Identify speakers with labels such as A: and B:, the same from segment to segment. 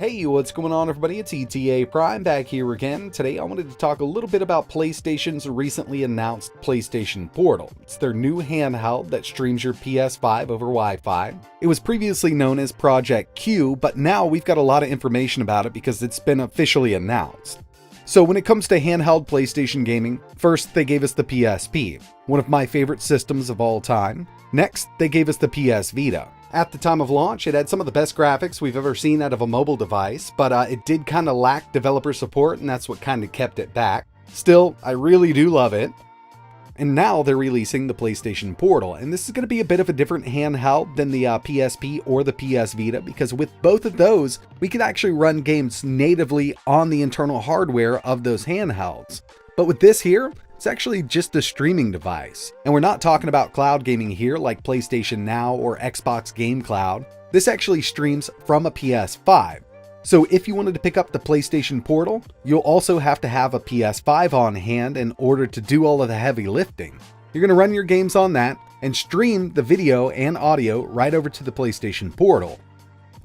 A: Hey, what's going on everybody? It's ETAPRIME back here again. Today I wanted to talk a little bit about PlayStation's recently announced PlayStation Portal. It's their new handheld that streams your PS5 over Wi-Fi. It was previously known as Project Q, but now we've got a lot of information about it because it's been officially announced. So when it comes to handheld PlayStation gaming, first they gave us the PSP, one of my favorite systems of all time. Next, they gave us the PS Vita. At the time of launch, it had some of the best graphics we've ever seen out of a mobile device, but it did kind of lack developer support, and that's what kind of kept it back. Still, I really do love it. And now they're releasing the PlayStation Portal, and this is going to be a bit of a different handheld than the PSP or the PS Vita, because with both of those, we can actually run games natively on the internal hardware of those handhelds. But with this here, it's actually just a streaming device. And we're not talking about cloud gaming here like PlayStation Now or Xbox Game Cloud. This actually streams from a PS5. So if you wanted to pick up the PlayStation Portal, you'll also have to have a PS5 on hand in order to do all of the heavy lifting. You're going to run your games on that and stream the video and audio right over to the PlayStation Portal.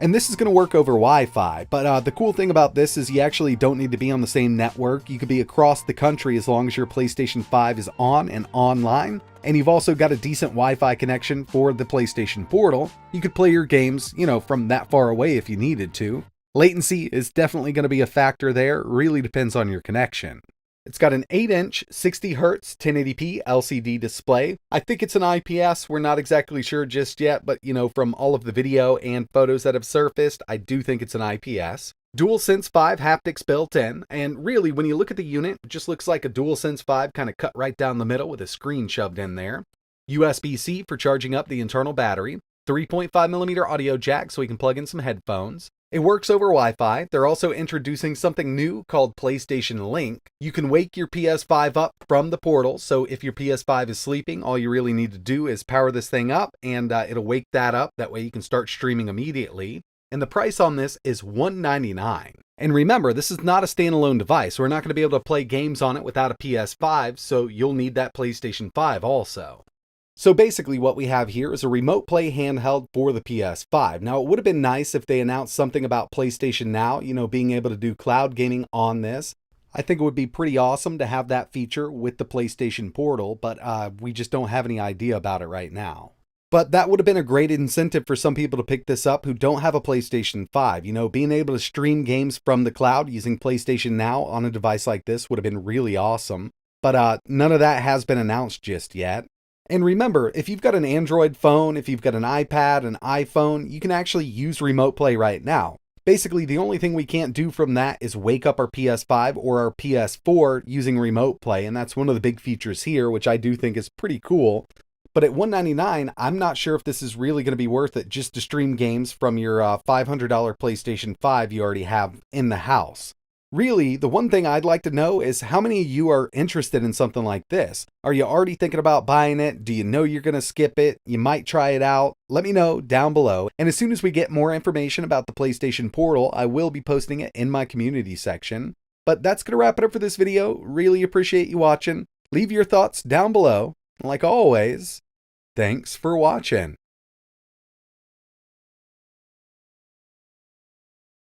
A: And this is going to work over Wi-Fi, but the cool thing about this is you actually don't need to be on the same network. You could be across the country as long as your PlayStation 5 is on and online, and you've also got a decent Wi-Fi connection for the PlayStation Portal. You could play your games, from that far away if you needed to. Latency is definitely going to be a factor there. It really depends on your connection. It's got an 8-inch 60Hz 1080p LCD display. I think it's an IPS. We're not exactly sure just yet, but from all of the video and photos that have surfaced, I do think it's an IPS. DualSense 5 haptics built in, and really when you look at the unit, it just looks like a DualSense 5 kind of cut right down the middle with a screen shoved in there. USB-C for charging up the internal battery. 3.5mm audio jack so we can plug in some headphones. It works over Wi-Fi. They're also introducing something new called PlayStation Link. You can wake your PS5 up from the portal, so if your PS5 is sleeping, all you really need to do is power this thing up and it'll wake that up. That way you can start streaming immediately. And the price on this is $199. And remember, this is not a standalone device. We're not going to be able to play games on it without a PS5, so you'll need that PlayStation 5 also. So basically what we have here is a remote play handheld for the PS5. Now it would have been nice if they announced something about PlayStation Now, being able to do cloud gaming on this. I think it would be pretty awesome to have that feature with the PlayStation Portal, but we just don't have any idea about it right now. But that would have been a great incentive for some people to pick this up who don't have a PlayStation 5. Being able to stream games from the cloud using PlayStation Now on a device like this would have been really awesome. But none of that has been announced just yet. And remember, if you've got an Android phone, if you've got an iPad, an iPhone, you can actually use Remote Play right now. Basically, the only thing we can't do from that is wake up our PS5 or our PS4 using Remote Play, and that's one of the big features here, which I do think is pretty cool. But at $199, I'm not sure if this is really going to be worth it just to stream games from your $500 PlayStation 5 you already have in the house. Really, the one thing I'd like to know is how many of you are interested in something like this? Are you already thinking about buying it? Do you know you're going to skip it? You might try it out. Let me know down below. And as soon as we get more information about the PlayStation Portal, I will be posting it in my community section. But that's going to wrap it up for this video. Really appreciate you watching. Leave your thoughts down below. Like always, thanks for watching.